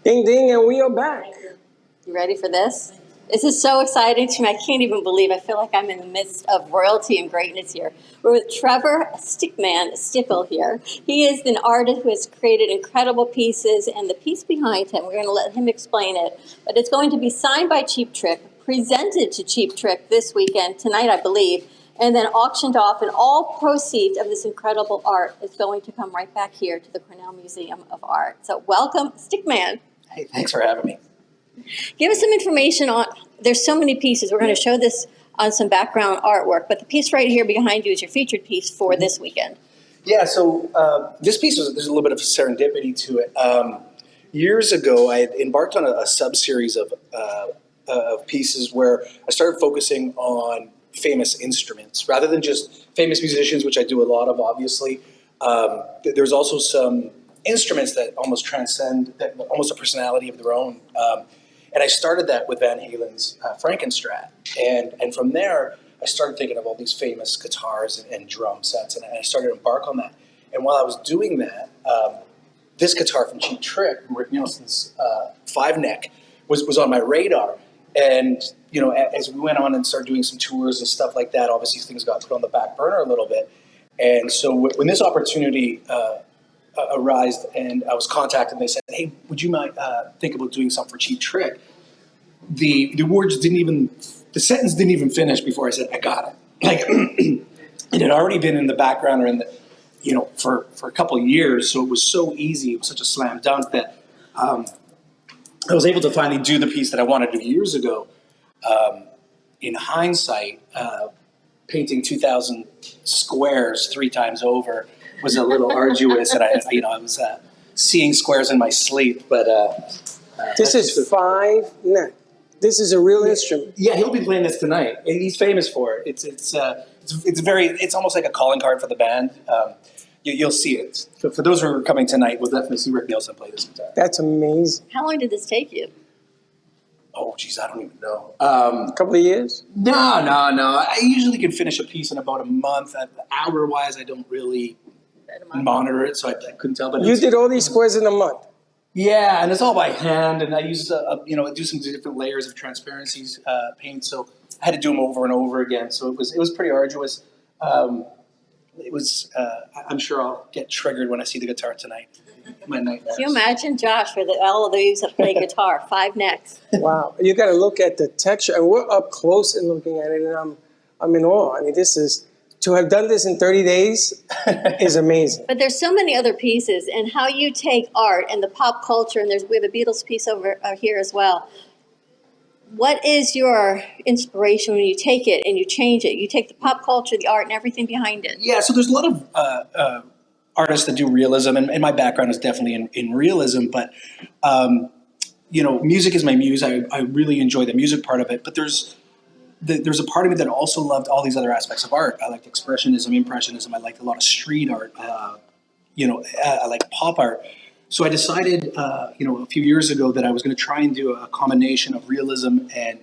Ding, ding, and we are back. You ready for this? This is so exciting to me. I can't even believe. I feel like I'm in the midst of royalty and greatness here. We're with Trevor Stickel here. He is an artist who has created incredible pieces, and the piece behind him, we're going to let him explain it, but it's going to be signed by Cheap Trick, presented to Cheap Trick this weekend, tonight I believe, and then auctioned off, and all proceeds of this incredible art is going to come right back here to the Cornell Museum of Art. So welcome, Stickman. Hey, thanks for having me. Give us some information on, there's so many pieces. We're going to show this on some background artwork, but the piece right here behind you is your featured piece for this weekend. Yeah, so this piece, there's a little bit of serendipity to it. Years ago, I had embarked on a sub-series of pieces where I started focusing on famous instruments rather than just famous musicians, which I do a lot of, obviously. There's also some instruments that almost transcend, that almost a personality of their own. And I started that with Van Halen's Frankenstrat. And from there, I started thinking of all these famous guitars and drum sets, and I started to embark on that. And while I was doing that, this guitar from Cheap Trick, Rick Nielsen's Five Neck, was on my radar. And, you know, as we went on and started doing some tours and stuff like that, obviously things got put on the back burner a little bit. And so when this opportunity arose and I was contacted and they said, hey, would you mind think about doing something for Cheap Trick? The words the sentence didn't even finish before I said, I got it. Like, it had already been in the background or in the, you know, for a couple of years. So it was so easy. It was such a slam dunk that I was able to finally do the piece that I wanted to do years ago. In hindsight, painting 2,000 squares 3 times over was a little arduous, and I was seeing squares in my sleep. But this is Five Neck. This is a real instrument. Yeah, he'll be playing this tonight. He's famous for it. It's almost like a calling card for the band. You'll see it. For those who are coming tonight, we'll definitely see Rick Nielsen play this guitar. That's amazing. How long did this take you? Oh, geez, I don't even know. A couple of years? No. I usually can finish a piece in about a month. Hour-wise, I don't really monitor it, so I couldn't tell. But you did all these squares in a month? Yeah, and it's all by hand, and I use do some different layers of transparencies paint, so I had to do them over and over again. So it was pretty arduous. I'm sure I'll get triggered when I see the guitar tonight. My nightmares. Can you imagine, Josh, for all of those that play guitar, Five Necks? Wow, you got to look at the texture, and we're up close and looking at it, and I'm in awe. I mean, to have done this in 30 days is amazing. But there's so many other pieces, and how you take art and the pop culture, and we have a Beatles piece over here as well. What is your inspiration when you take it and you change it? You take the pop culture, the art, and everything behind it. Yeah, so there's a lot of artists that do realism, and my background is definitely in realism, but music is my muse. I really enjoy the music part of it, but there's a part of me that also loved all these other aspects of art. I liked expressionism, impressionism. I liked a lot of street art. I like pop art. So I decided, a few years ago that I was going to try and do a combination of realism and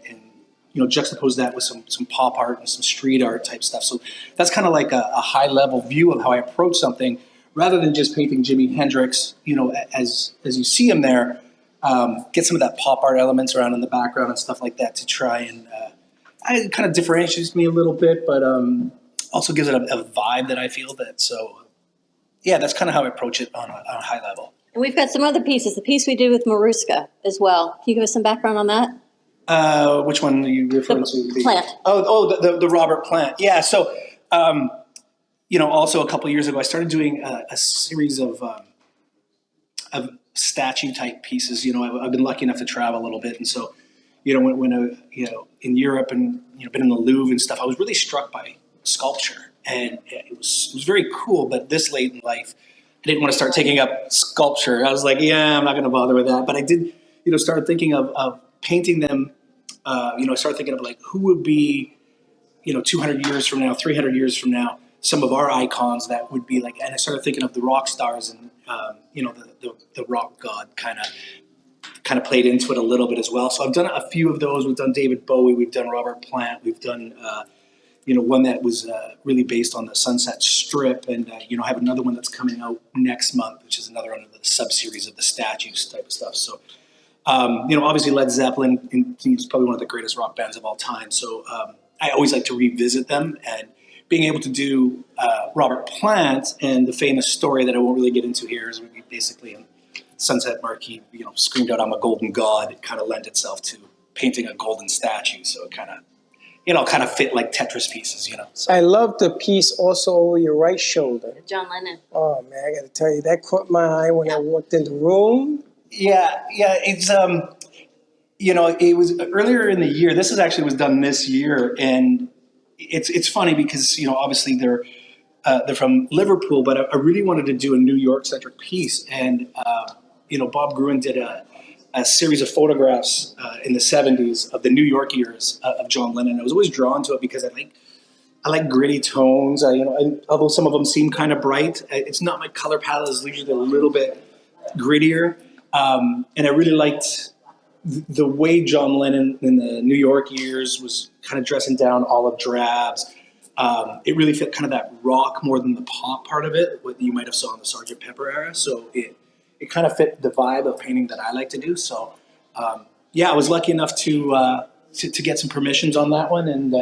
juxtapose that with some pop art and some street art type stuff. So that's kind of like a high level view of how I approach something, rather than just painting Jimi Hendrix, as you see him there. Get some of that pop art elements around in the background and stuff like that to try and. It kind of differentiates me a little bit, but also gives it a vibe that I feel that. So, yeah, that's kind of how I approach it on a high level. And we've got some other pieces. The piece we did with Maruska as well. Can you give us some background on that? Which one are you referring to? Plant. The Robert Plant. Yeah. So, also a couple of years ago, I started doing a series of statue type pieces. I've been lucky enough to travel a little bit, and so. When in Europe and been in the Louvre and stuff, I was really struck by sculpture, and it was very cool. But this late in life, I didn't want to start taking up sculpture. I was like, yeah, I'm not going to bother with that. But I did, start thinking of painting them. I started thinking of like who would be, 200 years from now, 300 years from now, some of our icons that would be like. And I started thinking of the rock stars and the rock god kind of played into it a little bit as well. So I've done a few of those. We've done David Bowie. We've done Robert Plant. We've done, one that was really based on the Sunset Strip. And, I have another one that's coming out next month, which is another one of the sub-series of the statues type of stuff. So Obviously Led Zeppelin is probably one of the greatest rock bands of all time. So I always like to revisit them, and being able to do Robert Plant and the famous story that I won't really get into here is basically in Sunset Marquee, screamed out, "I'm a golden god." It kind of lent itself to painting a golden statue. So it kind of fit like Tetris pieces, So. I love the piece also over your right shoulder. John Lennon. Oh man, I got to tell you, that caught my eye when I walked in the room. Yeah, it's it was earlier in the year. This was done this year, and it's funny because obviously they're from Liverpool, but I really wanted to do a New York centric piece, and Bob Gruen did a series of photographs in the '70s of the New York years of John Lennon. I was always drawn to it because I like gritty tones. Although some of them seem kind of bright, it's not my color palette. It's usually a little bit grittier, and I really liked the way John Lennon in the New York years was kind of dressing down olive drabs. It really fit kind of that rock more than the pop part of it, what you might have saw in the Sgt. Pepper era. So it kind of fit the vibe of painting that I like to do. So I was lucky enough to get some permissions on that one, and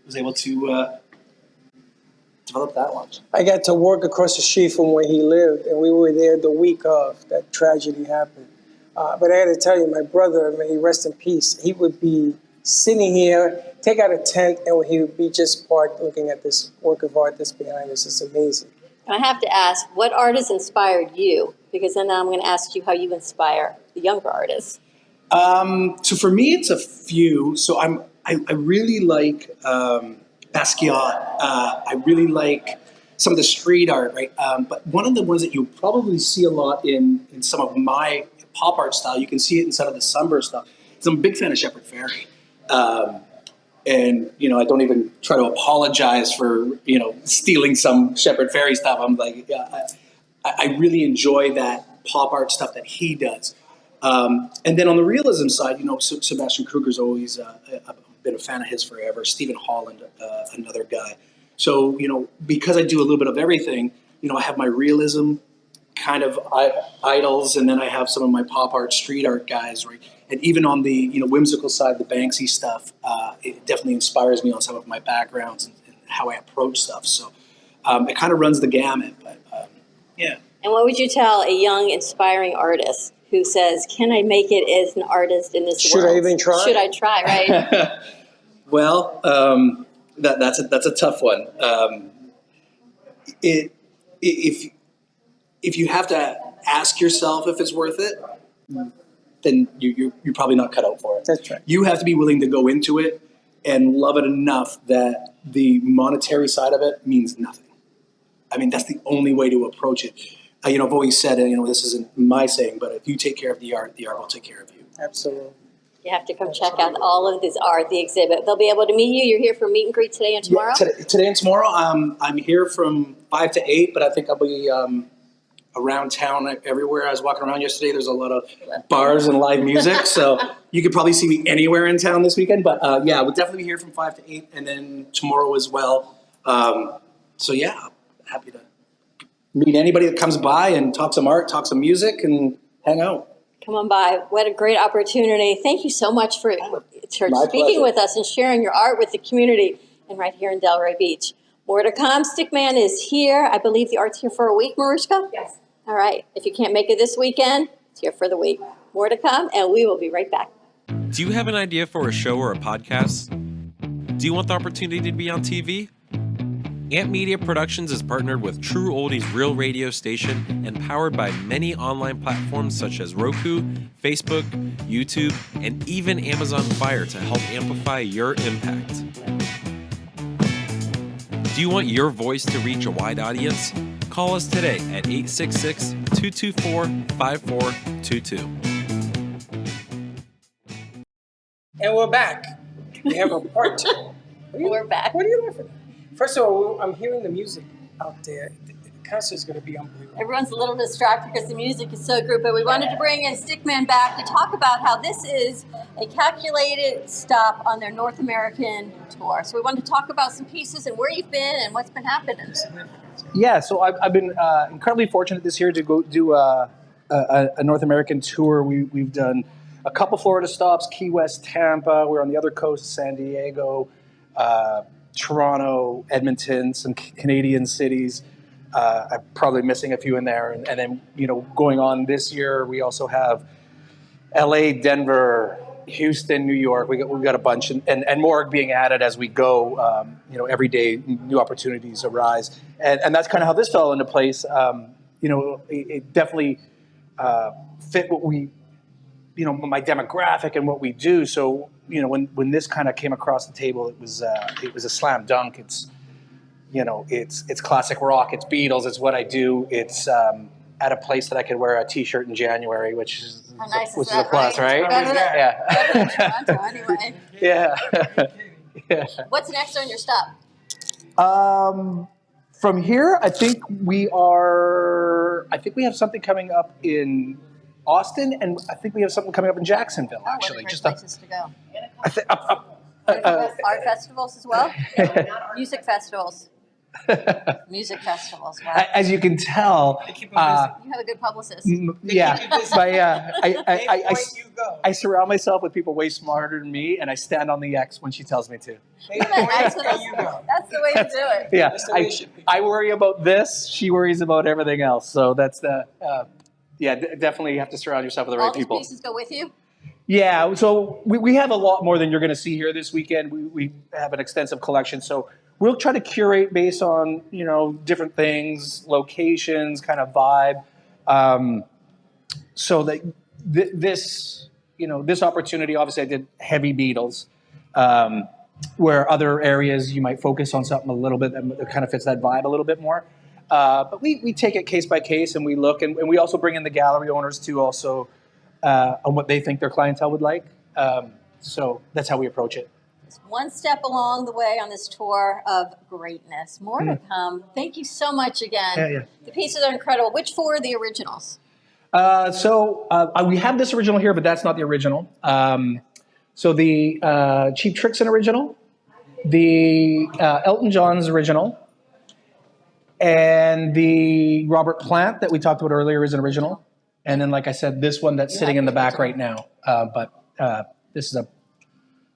was able to develop that one. I got to work across the street from where he lived, and we were there the week of that tragedy happened. But I got to tell you, my brother, may he rest in peace, he would be sitting here, take out a tent, and he would be just parked looking at this work of art that's behind us. It's amazing. I have to ask, what artist inspired you? Because then I'm going to ask you how you inspire the younger artists. So for me, it's a few. So I really like Basquiat. I really like some of the street art, right? But one of the ones that you probably see a lot in some of my pop art style, you can see it in some of the Sunburst stuff. So I'm a big fan of Shepard Fairey. And, I don't even try to apologize for, stealing some Shepard Fairey stuff. I'm like, I really enjoy that pop art stuff that he does. And then on the realism side, Sebastian Kruger's always been a fan of his forever. Stephen Holland, another guy. So, because I do a little bit of everything, I have my realism kind of idols, and then I have some of my pop art, street art guys, right? And even on the whimsical side, the Banksy stuff, it definitely inspires me on some of my backgrounds and how I approach stuff. So it kind of runs the gamut, but yeah. And what would you tell a young, inspiring artist who says, "Can I make it as an artist in this world? Should I even try? Should I try?" Right? Well, that's a tough one. If you have to ask yourself if it's worth it, then you're probably not cut out for it. That's right. You have to be willing to go into it and love it enough that the monetary side of it means nothing. I mean, that's the only way to approach it. I've always said, this isn't my saying, but if you take care of the art will take care of you. Absolutely. You have to come check out all of this art, the exhibit. They'll be able to meet you. You're here for meet and greet today and tomorrow? Yeah, today and tomorrow. I'm here from 5 to 8, but I think I'll be around town everywhere. I was walking around yesterday. There's a lot of bars and live music, so you could probably see me anywhere in town this weekend. But we'll definitely be here from 5 to 8, and then tomorrow as well. Happy to meet anybody that comes by and talk some art, talk some music, and hang out. Come on by. What a great opportunity. Thank you so much for speaking with us and sharing your art with the community and right here in Delray Beach. More to come. Stickman is here. I believe the art's here for a week, Mariska? Yes. All right. If you can't make it this weekend, it's here for the week. More to come, and we will be right back. Do you have an idea for a show or a podcast? Do you want the opportunity to be on TV? Ant Media Productions is partnered with True Oldies Real Radio Station and powered by many online platforms such as Roku, Facebook, YouTube, and even Amazon Fire to help amplify your impact. Do you want your voice to reach a wide audience? Call us today at 866-224-5422. And we're back. We have a part two. We're back. What are you laughing at? First of all, I'm hearing the music out there. The concert's going to be unbelievable. Everyone's a little distracted because the music is so good, but we wanted to bring in Stickman back to talk about how this is a calculated stop on their North American tour. So we wanted to talk about some pieces and where you've been and what's been happening. Yeah, so I've been incredibly fortunate this year to go do a North American tour. We've done a couple Florida stops, Key West, Tampa. We're on the other coast, San Diego, Toronto, Edmonton, some Canadian cities. I'm probably missing a few in there. And then, going on this year, we also have LA, Denver, Houston, New York. We've got a bunch, and more being added as we go. Every day new opportunities arise, and that's kind of how this fell into place. It definitely fit what we, my demographic and what we do. So when this kind of came across the table, it was a slam dunk. It's classic rock. It's Beatles. It's what I do. It's at a place that I could wear a T-shirt in January, which is a plus, right? Better than Toronto, anyway. Yeah. Yeah. What's next on your stop? From here, I think we have something coming up in Austin, and I think we have something coming up in Jacksonville. Actually, what are places to go? Art festivals as well. Music festivals. Music festivals. Wow. As you can tell, you have a good publicist. Yeah, I surround myself with people way smarter than me, and I stand on the X when she tells me to. That's the way to do it. Yeah, I worry about this. She worries about everything else. So that's definitely you have to surround yourself with the right people. All these pieces go with you? Yeah, so we have a lot more than you're going to see here this weekend. We have an extensive collection, so we'll try to curate based on different things, locations, kind of vibe, so that this opportunity. Obviously, I did heavy Beatles, where other areas you might focus on something a little bit that kind of fits that vibe a little bit more. But we take it case by case, and we look, and we also bring in the gallery owners to also. On what they think their clientele would like. So that's how we approach it. It's one step along the way on this tour of greatness. More to come. Thank you so much again. Yeah. The pieces are incredible. Which four are the originals? We have this original here, but that's not the original. So the Cheap Trick's an original, the Elton John's original, and the Robert Plant that we talked about earlier is an original. And then, like I said, this one that's sitting in the back right now. But this is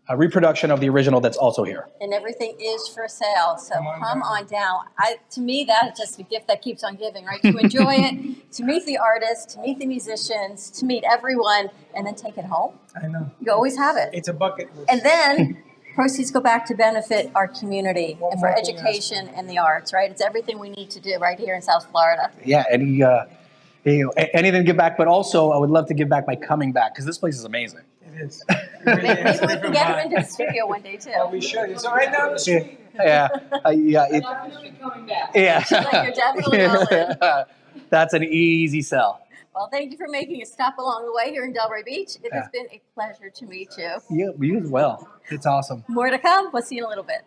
a reproduction of the original that's also here. And everything is for sale. So come on down. To me, that is just a gift that keeps on giving, right? To enjoy it, to meet the artists, to meet the musicians, to meet everyone, and then take it home. I know. You always have it. It's a bucket list. And then proceeds go back to benefit our community and for education and the arts, right? It's everything we need to do right here in South Florida. Yeah, and anything to give back, but also I would love to give back by coming back because this place is amazing. It is. Maybe we can get him into the studio one day too. Oh, we should. It's right down the street. Yeah. Definitely coming back. Yeah. You're definitely all in. That's an easy sell. Well, thank you for making a stop along the way here in Delray Beach. It has been a pleasure to meet you. You as well. It's awesome. More to come. We'll see you in a little bit.